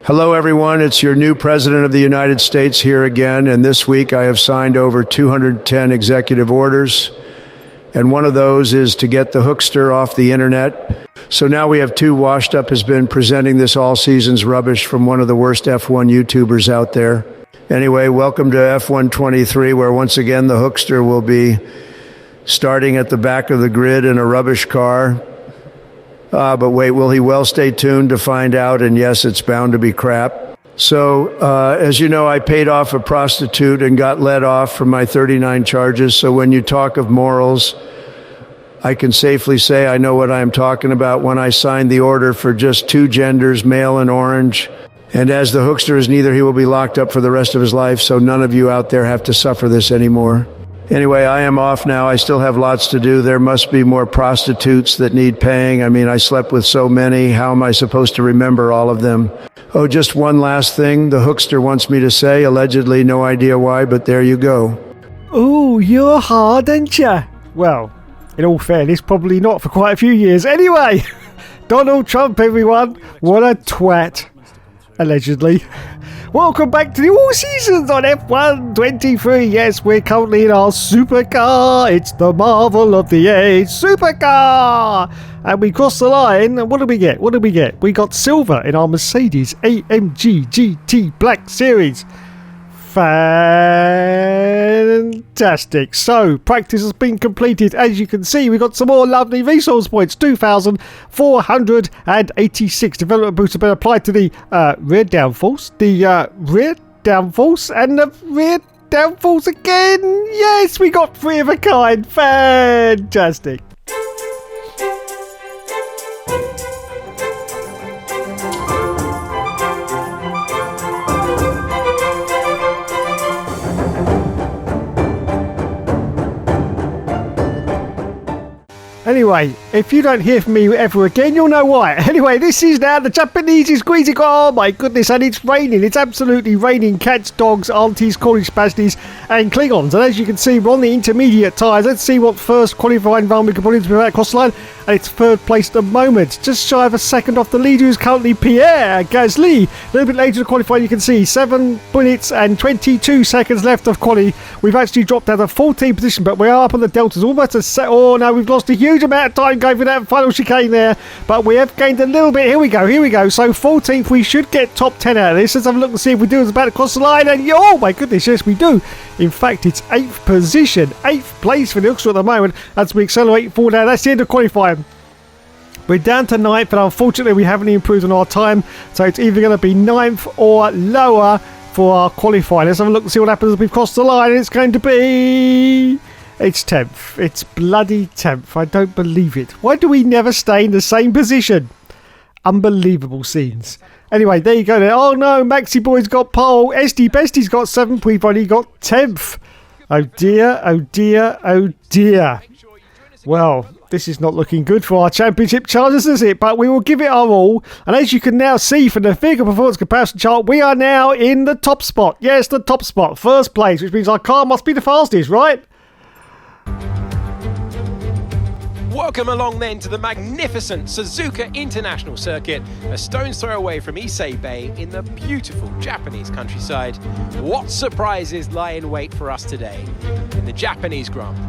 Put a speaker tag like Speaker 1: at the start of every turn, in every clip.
Speaker 1: Hello, everyone. It's your new President of the United States here again, and this week I have signed over 210 executive orders, and one of those is to get the hookster off the internet. So now we have two Washed Up has been presenting this all season's rubbish from one of the worst F1 YouTubers out there. Anyway, welcome to F123, where once again the hookster will be starting at the back of the grid in a rubbish car. But wait, will he? Well, stay tuned to find out, and yes, it's bound to be crap. So, as you know, I paid off a prostitute and got let off from my 39 charges, so when you talk of morals, I can safely say I know what I'm talking about when I signed the order for just two genders, male and orange. And as the hookster is neither, he will be locked up for the rest of his life, so none of you out there have to suffer this anymore. Anyway, I am off now. I still have lots to do. There must be more prostitutes that need paying. I mean, I slept with so many. How am I supposed to remember all of them? Oh, just one last thing the hookster wants me to say. Allegedly, no idea why, but there you go.
Speaker 2: Ooh, you're hard, ain't ya? Well, in all fairness, probably not for quite a few years. Anyway, Donald Trump, everyone. What a twat. Allegedly. Welcome back to the All Seasons on F123. Yes, we're currently in our supercar. It's the marvel of the age, supercar. And we crossed the line. And what did we get? We got silver in our Mercedes AMG GT Black Series. Fantastic. So, practice has been completed. As you can see, we got some more lovely resource points. 2,486. Development boosts have been applied to the rear downforce, the rear downforce, and the rear downforce again. Yes, we got three of a kind. Fantastic. Anyway, if you don't hear from me ever again, you'll know why. Anyway, this is now the Japanese squeezy. Oh my goodness, and it's raining. It's absolutely raining cats, dogs, aunties, Cornish pasties, and Klingons. And as you can see, we're on the intermediate tyres. Let's see what first qualifying run we can put into the across the line. And it's third place at the moment, just shy of a second off the leader, who's currently Pierre Gasly. A little bit later to qualify, you can see 7 minutes and 22 seconds left of quali. We've actually dropped out of 14th position, but we are up on the deltas. Almost a set. Oh no, we've lost a huge amount of time going for that final chicane there, but we have gained a little bit. Here we go. So 14th, we should get top 10 out of this. Let's have a look and see if we do. It's about to cross the line, and oh my goodness, yes we do. In fact, it's 8th position, 8th place for the hookster at the moment as we accelerate forward now. That's the end of qualifying. We're down to 9th, but unfortunately we haven't improved on our time, so it's either going to be 9th or lower for our qualifying. Let's have a look and see what happens as we've crossed the line. It's going to be... It's 10th. It's bloody 10th. I don't believe it. Why do we never stay in the same position? Unbelievable scenes. Anyway, there you go then. Oh no, Maxi Boy's got pole. SD Bestie's got 7th. We've only got 10th. Oh dear, oh dear, oh dear. Well, this is not looking good for our championship chances, is it? But we will give it our all. And as you can now see from the vehicle performance comparison chart, we are now in the top spot. Yes, the top spot. First place, which means our car must be the fastest, right?
Speaker 3: Welcome along then to the magnificent Suzuka International Circuit, a stone's throw away from Issei Bay in the beautiful Japanese countryside. What surprises lie in wait for us today in the Japanese Grand Prix?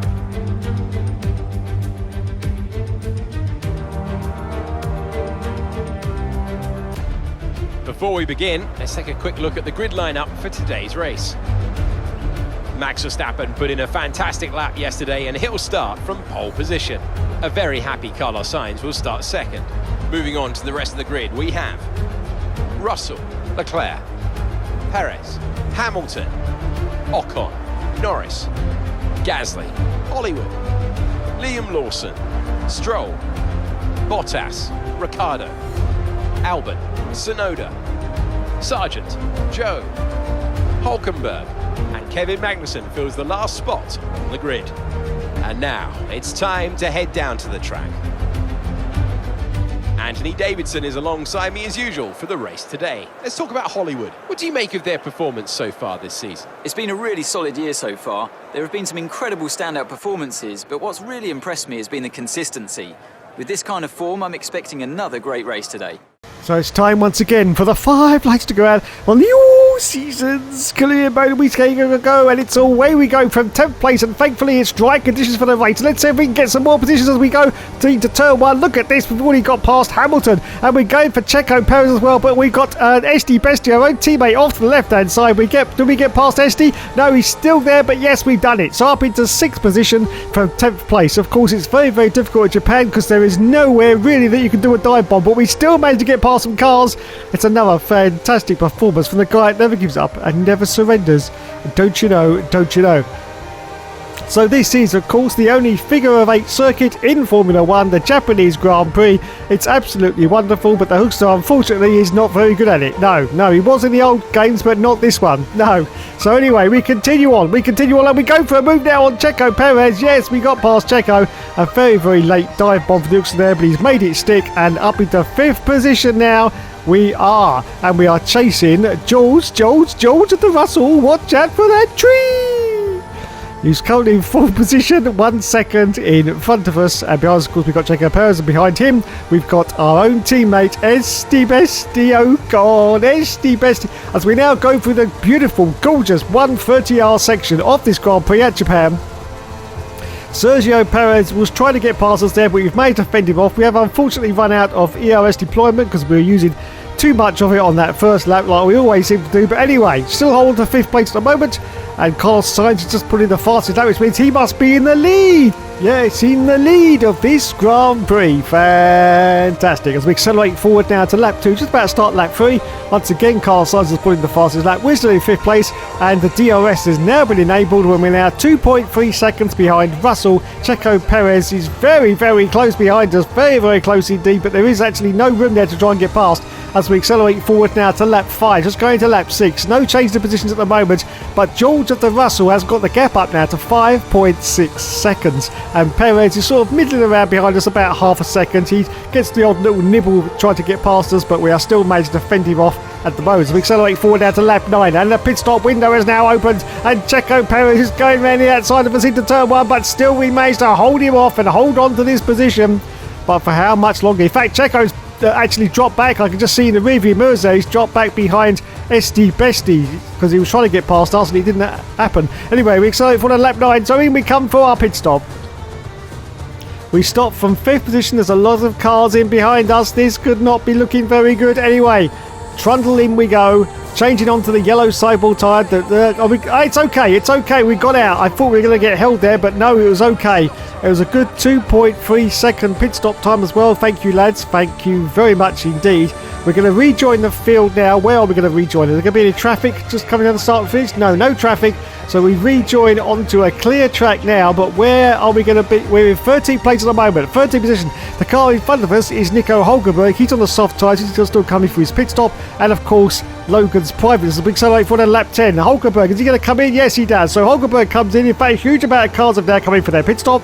Speaker 3: Before we begin, let's take a quick look at the grid lineup for today's race. Max Verstappen put in a fantastic lap yesterday and he'll start from pole position. A very happy Carlos Sainz will start second. Moving on to the rest of the grid, we have Russell, Leclerc, Perez, Hamilton, Ocon, Norris, Gasly, Hollywood, Liam Lawson, Stroll, Bottas, Ricciardo, Albon, Tsunoda, Sargent, Joe, Hulkenberg, and Kevin Magnussen fills the last spot on the grid. And now it's time to head down to the track. Anthony Davidson is alongside me as usual for the race today. Let's talk about Hollywood. What do you make of their performance so far this season?
Speaker 4: It's been a really solid year so far. There have been some incredible standout performances, but what's really impressed me has been the consistency. With this kind of form, I'm expecting another great race today.
Speaker 2: So it's time once again for the 5 lights to go out on the all seasons clear motorway go, and it's away we go from 10th place, and thankfully it's dry conditions for the race. Let's see if we can get some more positions as we go to turn 1. Look at this, we've already got past Hamilton, and we're going for Checo Perez as well, but we've got Esti Bestie, our own teammate, off to the left hand side. Do we get past Esti? No, he's still there, but yes, we've done it. So up into 6th position from 10th place. Of course, it's very, very difficult in Japan because there is nowhere really that you can do a dive bomb, but we still managed to get past some cars. It's another fantastic performance from the guy that never gives up and never surrenders. Don't you know? Don't you know? So this is, of course, the only figure-of-8 circuit in Formula 1, the Japanese Grand Prix. It's absolutely wonderful, but the Hookster, unfortunately, is not very good at it. No, he was in the old games, but not this one. No. So anyway, we continue on, and we go for a move now on Checo Perez. Yes, we got past Checo. A very, very late dive bomb for the Hookster there, but he's made it stick, and up into 5th position now. We are chasing George at the Russell. Watch out for that tree! He's currently in 4th position, 1 second in front of us, and behind us, of course, we've got Checo Perez, and behind him we've got our own teammate Esti Bestie. Oh God, Esti Bestie, as we now go through the beautiful, gorgeous 130R section of this Grand Prix at Japan. Sergio Perez was trying to get past us there, but we've managed to fend him off. We have unfortunately run out of ERS deployment because we were using too much of it on that first lap like we always seem to do. But anyway, still holding to 5th place at the moment, and Carlos Sainz is just putting the fastest lap, which means he must be in the lead. Yes, in the lead of this Grand Prix. Fantastic. As we accelerate forward now to lap 2, just about to start lap 3. Once again, Carlos Sainz is putting the fastest lap. We're still in 5th place, and the DRS has now been enabled when we're now 2.3 seconds behind Russell. Checo Perez is very, very close behind us. Very, very close indeed, but there is actually no room there to try and get past as we accelerate forward now to lap 5. Just going to lap 6. No change to positions at the moment, but George of the Russell has got the gap up now to 5.6 seconds. And Perez is sort of middling around behind us about half a second. He gets the odd little nibble trying to get past us, but we are still managing to fend him off at the moment. We accelerate forward now to lap 9, and the pit stop window has now opened, and Checo Perez is going around the outside of us into turn 1, but still we managed to hold him off and hold on to this position. But for how much longer? In fact, Checo's actually dropped back. I can just see in the rearview mirrors there, he's dropped back behind Esti Bestie because he was trying to get past us and it didn't happen. Anyway, we accelerate forward to lap 9, so in we come for our pit stop. We stop from 5th position. There's a lot of cars in behind us. This could not be looking very good. Anyway, trundle in we go, changing onto the yellow sideball tyre. It's okay, we got out. I thought we were going to get held there, but no, it was okay. It was a good 2.3 second pit stop time as well. Thank you, lads. Thank you very much indeed. We're going to rejoin the field now. Where are we going to rejoin? Is there going to be any traffic just coming down the start and finish? No traffic. So we rejoin onto a clear track now, but where are we going to be? We're in 13th place at the moment, 13th position. The car in front of us is Nico Hulkenberg. He's on the soft tyres. He's still coming for his pit stop. And of course, Logan's private. There's a big accelerate for lap 10. Hulkenberg, is he going to come in? Yes, he does. So Hulkenberg comes in. In fact, a huge amount of cars have now come in for their pit stop.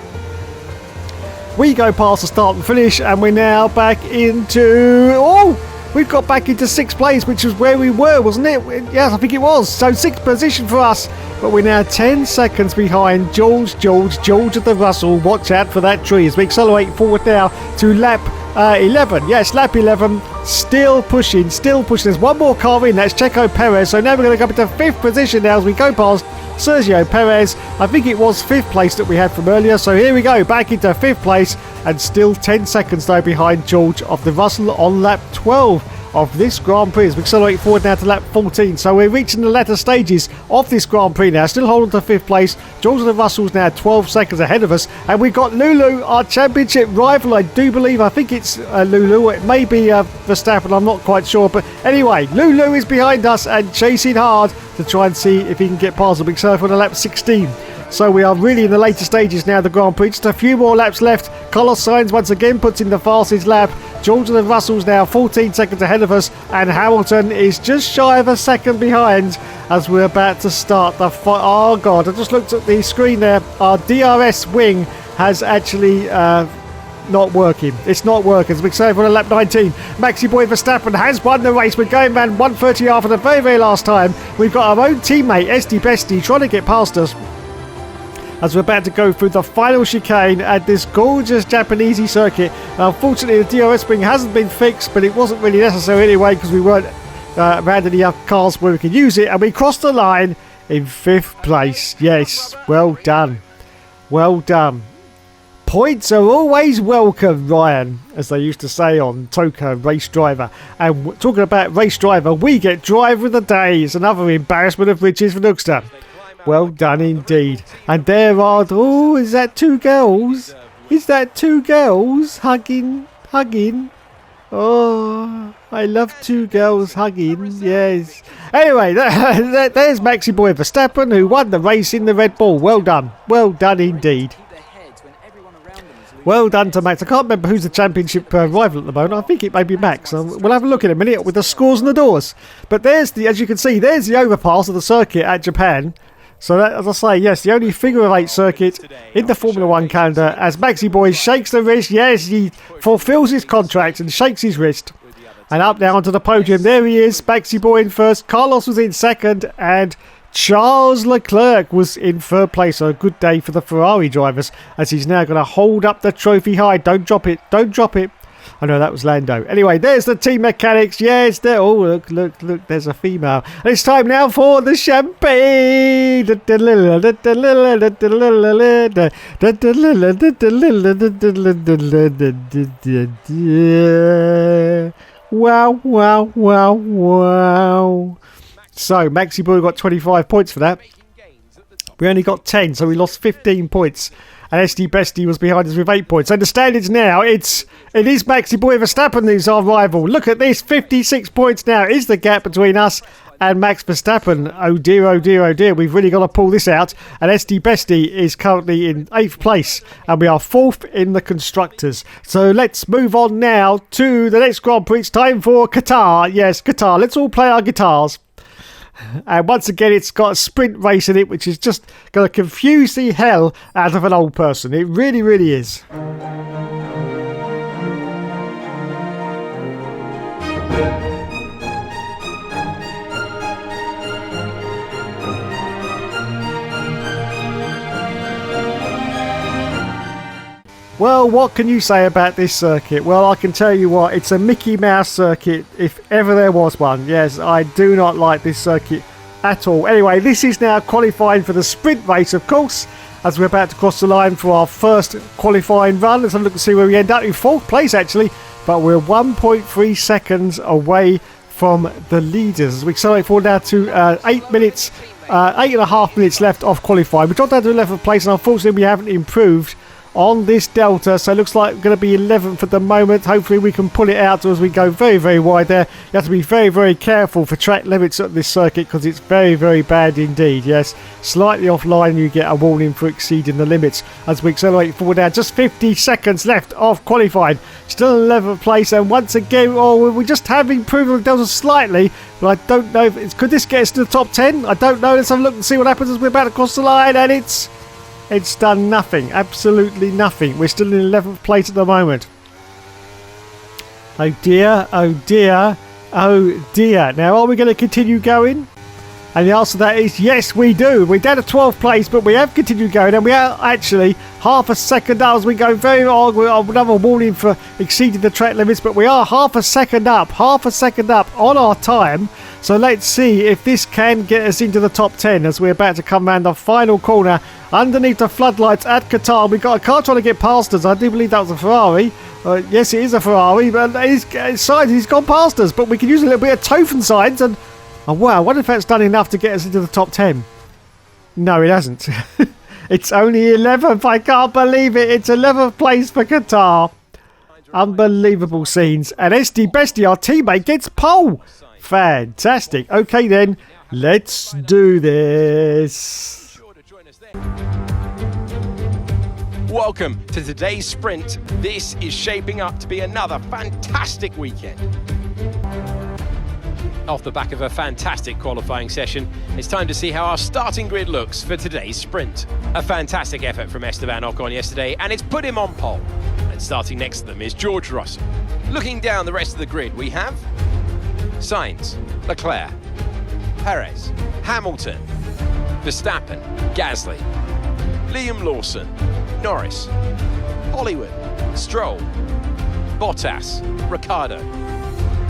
Speaker 2: We go past the start and finish, and we're now back into... We've got back into 6th place, which was where we were, wasn't it? Yes, I think it was. So 6th position for us. But we're now 10 seconds behind George of the Russell. Watch out for that tree as we accelerate forward now to lap 11. Yes, lap 11. Still pushing. There's one more car in. That's Checo Perez. So now we're going to go into 5th position now as we go past Sergio Perez. I think it was 5th place that we had from earlier. So here we go, back into 5th place, and still 10 seconds though behind George of the Russell on lap 12 of this Grand Prix as we accelerate forward now to lap 14. So we're reaching the latter stages of this Grand Prix now, still holding to 5th place. George of the Russell's now 12 seconds ahead of us, and we've got Lulu, our championship rival. I do believe, I think it's Lulu, it may be Verstappen, I'm not quite sure, but anyway, Lulu is behind us and chasing hard to try and see if he can get past the big circle on lap 16. So we are really in the later stages now of the Grand Prix. Just a few more laps left. Carlos Sainz once again puts in the fastest lap. George of the Russell's now 14 seconds ahead of us, and Hamilton is just shy of a second behind as we're about to start the fight. Oh God, I just looked at the screen there. Our DRS wing has actually not working. It's not working. As we say for lap 19, Maxi Boy Verstappen has won the race. We're going around 130R for the very, very last time. We've got our own teammate, Esti Bestie, trying to get past us. as we're about to go through the final chicane at this gorgeous Japanese circuit. Unfortunately, the DRS spring hasn't been fixed, but it wasn't really necessary anyway because we weren't around any cars where we could use it, and we crossed the line in 5th place. Yes, well done. Well done. Points are always welcome, Ryan, as they used to say on Toka Race Driver. And talking about Race Driver, we get Driver of the Day. It's another embarrassment of riches for Nookster. Well done indeed. And there are... Oh, is that 2 girls? Is that 2 girls hugging? Oh, I love 2 girls hugging, yes. Anyway, there's Maxi Boy Verstappen, who won the race in the Red Bull. Well done indeed. Well done to Max. I can't remember who's the championship rival at the moment. I think it may be Max. We'll have a look in a minute with the scores and the doors. But there's as you can see, there's the overpass of the circuit at Japan. So that, as I say, yes, the only figure of 8 circuit in the Formula 1 calendar, as Maxi Boy shakes the wrist. Yes, he fulfills his contract and shakes his wrist. And up now onto the podium. There he is, Maxi Boy in first. Carlos was in second, and Charles Leclerc was in 3rd place. So a good day for the Ferrari drivers, as he's now going to hold up the trophy high. Don't drop it. I know that was Lando. Anyway, there's the team mechanics. Yes, there. Oh, look, there's a female. And it's time now for the champagne. Wow. So, Maxi Boy got 25 points for that. We only got 10, so we lost 15 points. And SD Bestie was behind us with 8 points. So the standards now, it is Maxi Boy Verstappen who's our rival. Look at this, 56 points now is the gap between us and Max Verstappen. Oh dear, we've really got to pull this out. And SD Bestie is currently in 8th place, and we are 4th in the Constructors. So let's move on now to the next Grand Prix. It's time for Qatar. Yes, Qatar. Let's all play our guitars. And once again, it's got a sprint race in it, which is just going to confuse the hell out of an old person. It really is. Well, what can you say about this circuit? Well, I can tell you what, it's a Mickey Mouse circuit, if ever there was one. Yes, I do not like this circuit at all. Anyway, this is now qualifying for the sprint race, of course, as we're about to cross the line for our first qualifying run. Let's have a look and see where we end up. In 4th place, actually, but we're 1.3 seconds away from the leaders. As we accelerate forward now to 8.5 minutes left off qualifying. We dropped down to 11th place, and unfortunately, we haven't improved on this delta, so it looks like we're going to be 11th at the moment. Hopefully we can pull it out as we go very wide there. You have to be very careful for track limits at this circuit, because it's very bad indeed. Yes, slightly offline you get a warning for exceeding the limits. As we accelerate forward now, just 50 seconds left of qualifying, still in 11th place, and once again, we just have improved the delta slightly, but I don't know if could this get us to the top 10? I don't know. Let's have a look and see what happens as we're about to cross the line, and it's done nothing. Absolutely nothing. We're still in 11th place at the moment. Oh dear. Now, are we going to continue going? And the answer to that is yes, we do. We're down to 12th place, but we have continued going, and we are actually half a second up as we go very hard. Another warning for exceeding the track limits, but we are half a second up on our time. So let's see if this can get us into the top 10 as we're about to come around the final corner underneath the floodlights at Qatar. We've got a car trying to get past us. I do believe that was a Ferrari. Yes, it is a Ferrari, but he's gone past us. But we can use a little bit of Tofen signs, and oh wow, I wonder if that's done enough to get us into the top 10. No, it hasn't. It's only 11th. I can't believe it. It's 11th place for Qatar. Unbelievable scenes. And SD Bestie, our teammate, gets pole. Fantastic. Okay then, let's do this.
Speaker 3: Welcome to today's sprint. This is shaping up to be another fantastic weekend. Off the back of a fantastic qualifying session, it's time to see how our starting grid looks for today's sprint. A fantastic effort from Esteban Ocon yesterday, and it's put him on pole. And starting next to them is George Russell. Looking down the rest of the grid, we have Sainz, Leclerc, Perez, Hamilton, Verstappen, Gasly, Liam Lawson, Norris, Hollywood, Stroll, Bottas, Ricciardo,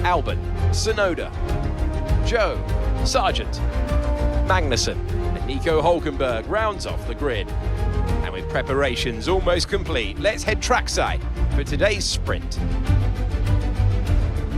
Speaker 3: Albon, Tsunoda, Joe, Sargent, Magnussen, and Nico Hulkenberg rounds off the grid. And with preparations almost complete, let's head trackside for today's sprint.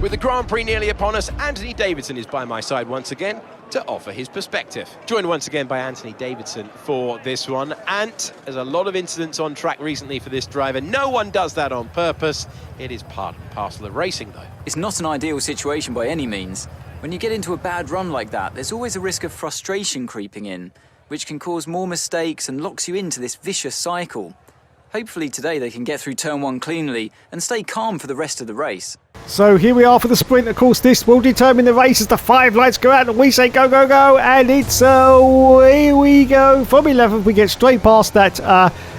Speaker 3: With the Grand Prix nearly upon us, Anthony Davidson is by my side once again to offer his perspective. Joined once again by Anthony Davidson for this one. Ant, there's a lot of incidents on track recently for this driver. No one does that on purpose. It is part and parcel of racing, though.
Speaker 4: It's not an ideal situation by any means. When you get into a bad run like that, there's always a risk of frustration creeping in, which can cause more mistakes and locks you into this vicious cycle. Hopefully today they can get through turn 1 cleanly and stay calm for the rest of the race.
Speaker 2: So here we are for the sprint. Of course, this will determine the race as the 5 lights go out and we say go, go, go. And it's here we go. From 11th, we get straight past that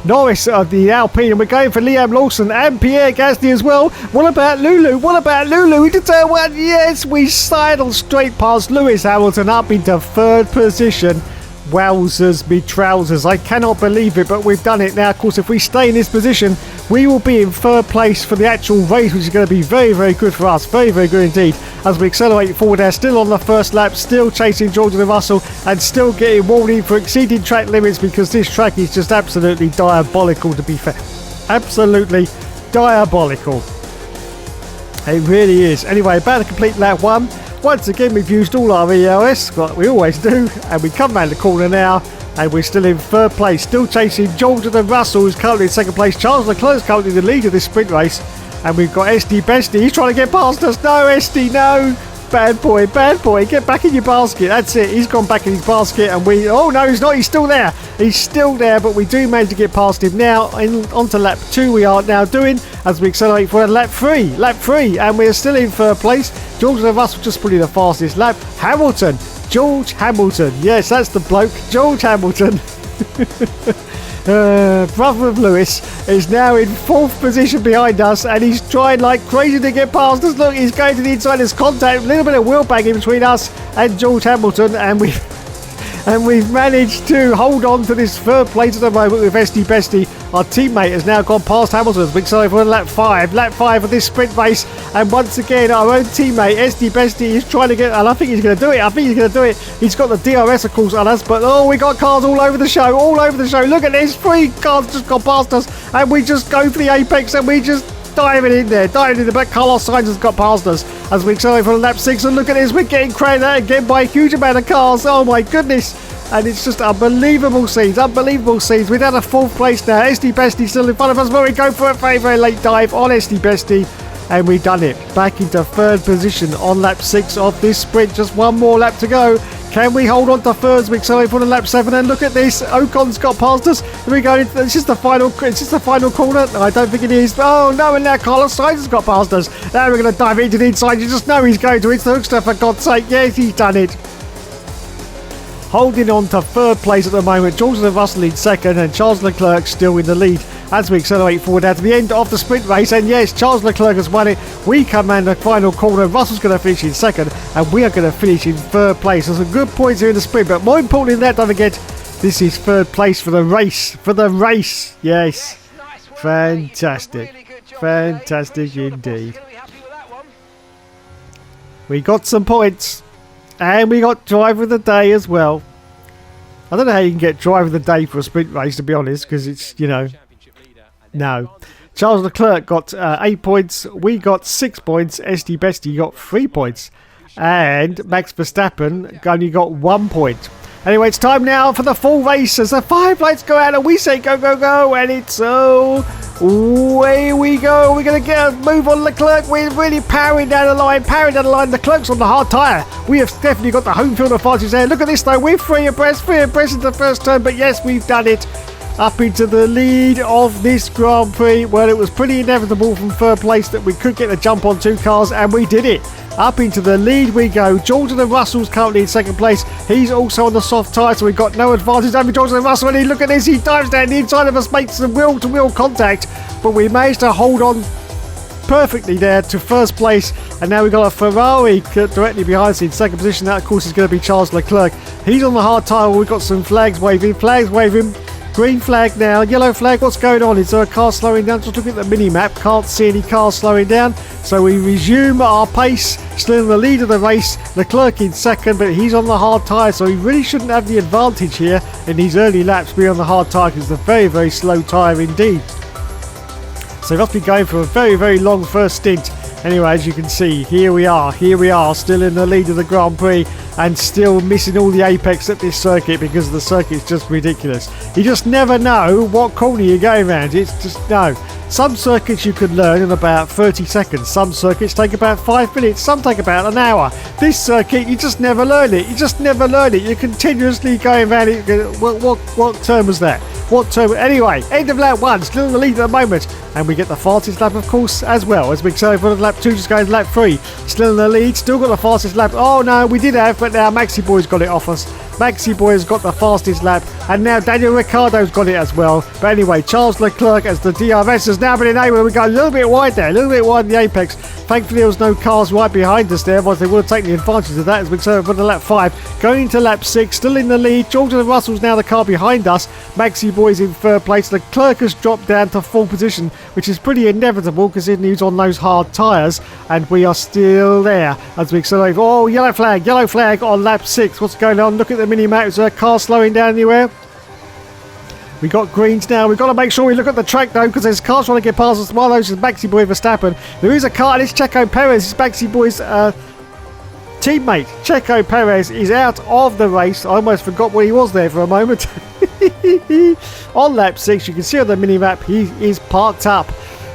Speaker 2: Norris of the Alpine. And we're going for Liam Lawson and Pierre Gasly as well. What about Lulu? What about Lulu? Into turn 1. Yes, we sidle straight past Lewis Hamilton up into 3rd position. Wowzers me trousers, I cannot believe it, but we've done it now. Of course, if we stay in this position, we will be in 3rd place for the actual race, which is going to be very, very good for us. Very, very good indeed. As we accelerate forward there, still on the first lap, still chasing George Russell, and still getting warning for exceeding track limits, because this track is just absolutely diabolical, to be fair. Absolutely diabolical. It really is. Anyway, about to complete lap 1. Once again, we've used all our ELS, like we always do, and we come round the corner now, and we're still in 3rd place, still chasing George Russell, who's currently in 2nd place. Charles Leclerc's currently the lead of this sprint race, and we've got SD Bestie. He's trying to get past us. No, SD, no. Bad boy, get back in your basket. That's it. He's gone back in his basket, and we... Oh, no, he's not. He's still there. He's still there, but we do manage to get past him now. Onto lap 2 we are now doing, as we accelerate for lap 3. Lap 3, and we're still in 3rd place. George Russell just putting the fastest lap. Hamilton. George Hamilton. Yes, that's the bloke. George Hamilton. Brother of Lewis is now in 4th position behind us, and he's trying like crazy to get past us. Look, he's going to the inside. There's contact, a little bit of wheel banging between us and George Hamilton, and we've managed to hold on to this 3rd place at the moment with SD Bestie. Our teammate has now gone past Hamilton. Big sorry for lap 5. Lap 5 of this sprint race, and once again our own teammate SD Bestie is trying to get, and I think he's going to do it. He's got the DRS of course on us, but oh, we got cars all over the show. Look at this, 3 cars just gone past us, and we just go for the apex, and we just diving in there, but Carlos Sainz has got past us as we accelerate for lap 6, and look at this, we're getting crowded out again by a huge amount of cars. Oh my goodness. And it's just unbelievable scenes. We've had a 4th place now. SD Bestie still in front of us, but we go for a very, very late dive on SD Bestie, and we've done it. Back into 3rd position on lap 6 of this sprint. Just one more lap to go. Can we hold on to 3rd? We accelerate for the lap 7, and look at this. Ocon's got past us. Here we go. It's just the final corner. No, I don't think it is. Oh no, and now Carlos Sainz has got past us. Now we're going to dive into the inside. You just know he's going to. It's the hookster, for God's sake. Yes, he's done it. Holding on to 3rd place at the moment, George Russell in 2nd, and Charles Leclerc still in the lead as we accelerate forward now to the end of the sprint race. And yes, Charles Leclerc has won it. We come around the final corner. Russell's going to finish in 2nd, and we are going to finish in 3rd place. There's some good points here in the sprint, but more important than that, don't forget, this is 3rd place for the race. Yes, fantastic indeed. We got some points. And we got driver of the day as well. I don't know how you can get driver of the day for a sprint race, to be honest, because it's, no. Charles Leclerc got 8 points. We got 6 points. SD Bestie got 3 points. And Max Verstappen only got 1 point. Anyway, it's time now for the full race as the 5 lights go out and we say go, go, go. And it's away we go. We're going to get a move on Leclerc. We're really powering down the line. Leclerc's on the hard tyre. We have definitely got the home field advantage there. Look at this though. We're 3 abreast into the first turn. But yes, we've done it. Up into the lead of this Grand Prix. Well, it was pretty inevitable from 3rd place that we could get a jump on 2 cars, and we did it. Up into the lead we go. George Russell's currently in 2nd place. He's also on the soft tyre, so we've got no advantage over George Russell. And look at this, he dives down the inside of us, makes some wheel-to-wheel contact, but we managed to hold on perfectly there to 1st place, and now we've got a Ferrari directly behind us in 2nd position. That of course is going to be Charles Leclerc. He's on the hard tyre. We've got some flags waving. Green flag now, yellow flag, what's going on? Is there a car slowing down? Just look at the mini-map, can't see any cars slowing down. So we resume our pace, still in the lead of the race. Leclerc in second, but he's on the hard tyre, so he really shouldn't have the advantage here in these early laps, being on the hard tyre, because it's a very, very slow tyre indeed. So he must be going for a very, very long first stint. Anyway, as you can see, here we are, still in the lead of the Grand Prix, and still missing all the apex at this circuit because the circuit's just ridiculous. You just never know what corner you're going around. It's just, no. Some circuits you could learn in about 30 seconds. Some circuits take about 5 minutes. Some take about an hour. This circuit, you just never learn it. You're continuously going around it. What turn was that? What turn? Anyway, end of lap 1, still in the lead at the moment. And we get the fastest lap, of course, as well. As we go for lap 2, just going to lap 3. Still in the lead, still got the fastest lap. Oh no, we did have, but now Maxi Boy's got it off us. Maxi Boy has got the fastest lap, and now Daniel Ricciardo's got it as well. But anyway, Charles Leclerc as the DRS has now been enabled. We go a little bit wide there, a little bit wide in the apex. Thankfully, there was no cars right behind us there, otherwise they would have taken the advantage of that as we go for the lap 5. Going into lap 6, still in the lead. Jordan Russell's now the car behind us. Maxi Boy's in third place. Leclerc has dropped down to 4th position, which is pretty inevitable because he's on those hard tyres, and we are still there as we accelerate. Oh, yellow flag on lap 6. What's going on? Look at the mini-map. Is there a car slowing down anywhere? We got greens now. We've got to make sure we look at the track though, because there's cars trying to get past us. One of those is Maxi Boy Verstappen. There is a car, and it's Checo Perez. It's Maxi Boy's teammate. Checo Perez is out of the race. I almost forgot where he was there for a moment. On lap 6, you can see on the mini-map, he is parked up.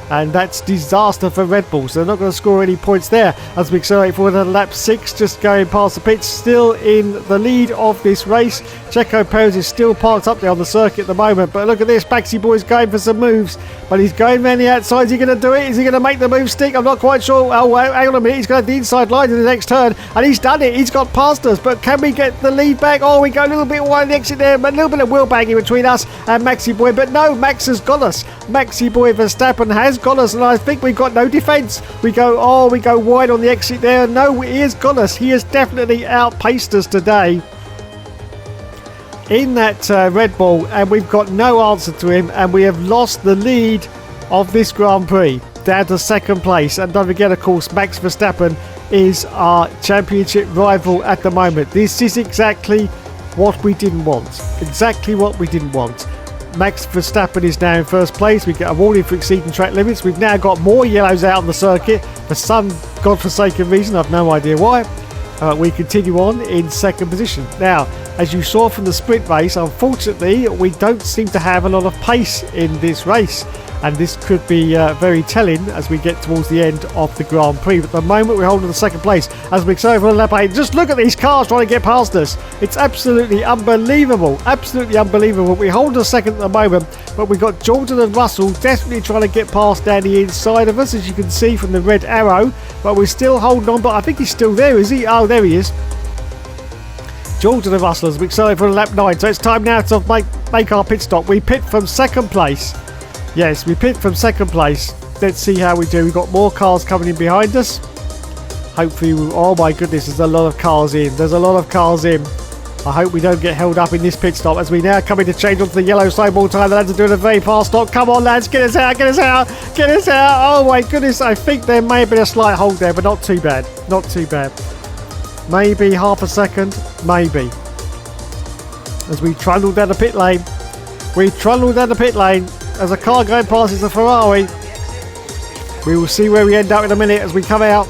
Speaker 2: And that's disaster for Red Bull. So they're not going to score any points there as we accelerate forward to lap 6, just going past the pits, still in the lead of this race. Checo Perez is still parked up there on the circuit at the moment. But look at this, Maxi Boy's going for some moves. But he's going around the outside. Is he going to do it? Is he going to make the move stick? I'm not quite sure. Oh, hang on a minute. He's going to have the inside line in the next turn. And he's done it. He's got past us. But can we get the lead back? Oh, we go a little bit wide on the exit there. But a little bit of wheel banging between us and Maxi Boy. But no, Max has got us. Maxi Boy Verstappen has got us, and I think we've got no defence. We go wide on the exit there. No, he has got us. He has definitely outpaced us today in that Red Bull, and we've got no answer to him, and we have lost the lead of this Grand Prix down to second place. And don't forget, of course, Max Verstappen is our championship rival at the moment. This is exactly what we didn't want. Max Verstappen is now in first place. We get a warning for exceeding track limits. We've now got more yellows out on the circuit for some godforsaken reason. I've no idea why. We continue on in second position. Now, as you saw from the sprint race, unfortunately, we don't seem to have a lot of pace in this race. And this could be very telling as we get towards the end of the Grand Prix. But at the moment, we're holding the second place as we go for lap 8. Just look at these cars trying to get past us. It's absolutely unbelievable. We hold the second at the moment, but we've got Jordan and Russell definitely trying to get past down the inside of us, as you can see from the red arrow. But we're still holding on. But I think he's still there, is he? Oh, there he is. Jordan and Russell as we accelerate for lap 9. So it's time now to make our pit stop. We pit from second place. Yes, we pit from second place. Let's see how we do. We've got more cars coming in behind us. Hopefully, oh my goodness, there's a lot of cars in. I hope we don't get held up in this pit stop as we now come in to change onto the yellow side more time. The lads are doing a very fast stop. Come on, lads, get us out. Oh my goodness, I think there may have been a slight hold there, but not too bad. Maybe half a second, maybe. As we trundle down the pit lane. As a car going past is a Ferrari. We will see where we end up in a minute as we come out.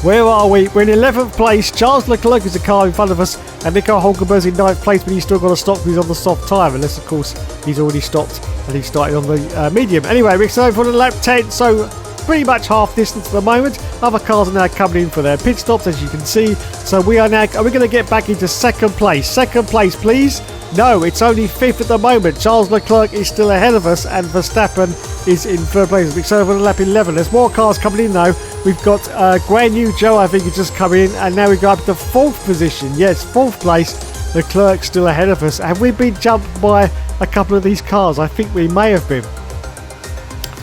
Speaker 2: Where are we? We're in 11th place. Charles Leclerc is the car in front of us, and Nico Hulkenberg's in 9th place, but he's still got to stop because he's on the soft tyre, unless of course he's already stopped and he started on the medium. Anyway, we're so for the lap 10, so pretty much half distance at the moment. Other cars are now coming in for their pit stops, as you can see. So we are going to get back into second place. Second place, please. No, it's only 5th at the moment. Charles Leclerc is still ahead of us, and Verstappen is in third place. We're so over lap 11. There's more cars coming in though. We've got Guan Yu Zhou, I think, is just coming in, and now we go up to 4th position. Yes, 4th place. Leclerc still ahead of us. Have we been jumped by a couple of these cars? I think we may have been.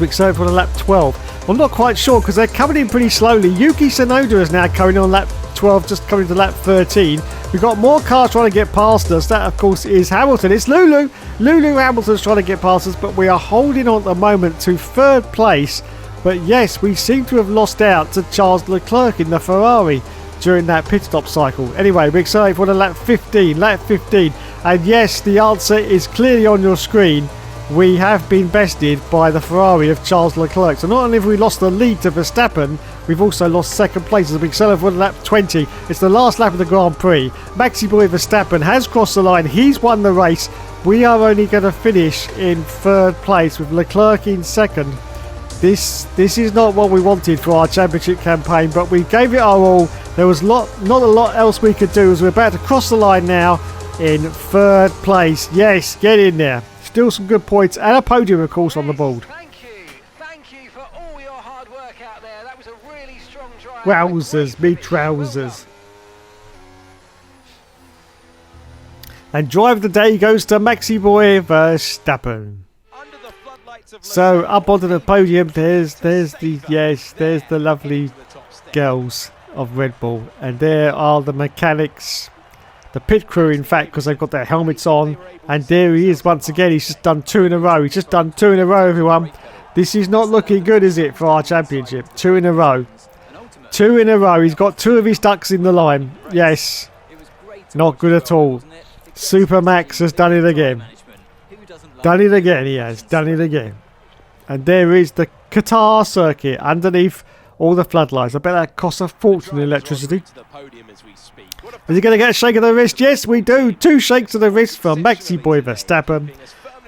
Speaker 2: We're so over lap 12. I'm not quite sure because they're coming in pretty slowly. Yuki Tsunoda is now coming on lap 12, just coming to lap 13. We've got more cars trying to get past us. That, of course, is Hamilton. It's Lulu. Lulu Hamilton's trying to get past us, but we are holding on at the moment to third place. But yes, we seem to have lost out to Charles Leclerc in the Ferrari during that pit stop cycle. Anyway, we're excited for the lap 15. Lap 15. And yes, the answer is clearly on your screen. We have been bested by the Ferrari of Charles Leclerc. So not only have we lost the lead to Verstappen, we've also lost second place as we accelerate for lap 20. It's the last lap of the Grand Prix. Maxi Boy Verstappen has crossed the line. He's won the race. We are only going to finish in third place with Leclerc in second. This is not what we wanted for our championship campaign, but we gave it our all. There was not a lot else we could do as we're about to cross the line now in third place. Yes, get in there. Still some good points and a podium, of course, on the board.
Speaker 5: Thank you for all your hard work out there. That was a really strong drive.
Speaker 2: Wowzers, me trousers. And drive of the day goes to Maxi Boy Verstappen. So up onto the podium, there's the lovely girls of Red Bull, and there are the mechanics, the pit crew, in fact, because they've got their helmets on. And there he is once again. He's just done 2 in a row. He's just done 2 in a row, everyone. This is not looking good, is it, for our championship? 2 in a row. 2 in a row. He's got 2 of his ducks in the line. Yes, not good at all. Super Max has done it again. Done it again, he has. Done it again. And there is the Qatar circuit underneath all the floodlights. I bet that costs a fortune in electricity. Is he going to get a shake of the wrist? Yes, we do. 2 shakes of the wrist from Maxi Boy Verstappen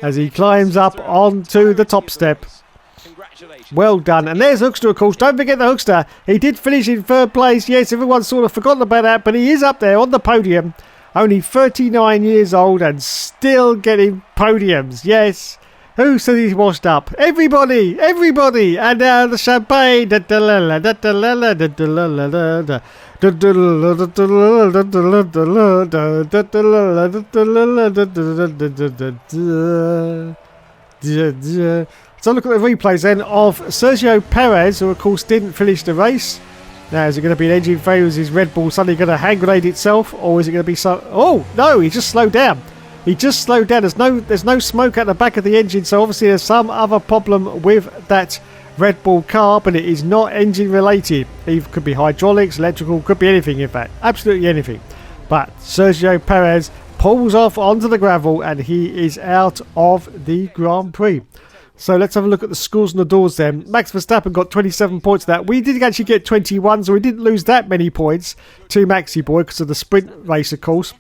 Speaker 2: as he climbs up onto the top step. Well done. And there's Hookster, of course. Don't forget the Hookster. He did finish in third place. Yes, everyone's sort of forgotten about that, but he is up there on the podium. Only 39 years old and still getting podiums. Yes. Who said he's washed up? Everybody! Everybody! And now the champagne! So look at the replays then of Sergio Perez, who of course didn't finish the race. Now, is it going to be an engine failure? Is his Red Bull suddenly going to hand grenade itself? Or is it going to be so... Oh, no, he just slowed down. He just slowed down. There's no smoke at the back of the engine, so obviously there's some other problem with that Red Bull car, but it is not engine related. It could be hydraulics, electrical, could be anything, in fact. Absolutely anything. But Sergio Perez pulls off onto the gravel and he is out of the Grand Prix. So let's have a look at the scores on the doors then. Max Verstappen got 27 points for that. We did actually get 21, so we didn't lose that many points to Maxi Boy because of the sprint race, of course.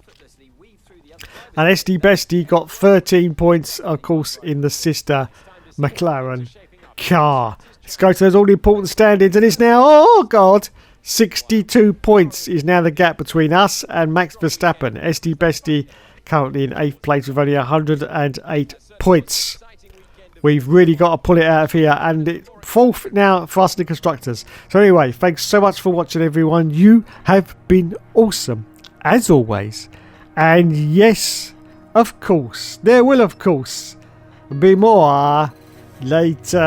Speaker 2: And SD Bestie got 13 points, of course, in the sister McLaren car. Let's go to those all-important standings, and it's now, oh God, 62 points is now the gap between us and Max Verstappen. SD Bestie currently in 8th place with only 108 points. We've really got to pull it out of here, and it's 4th now for us in the constructors. So anyway, thanks so much for watching, everyone. You have been awesome, as always. And yes, of course, there will, of course, be more later.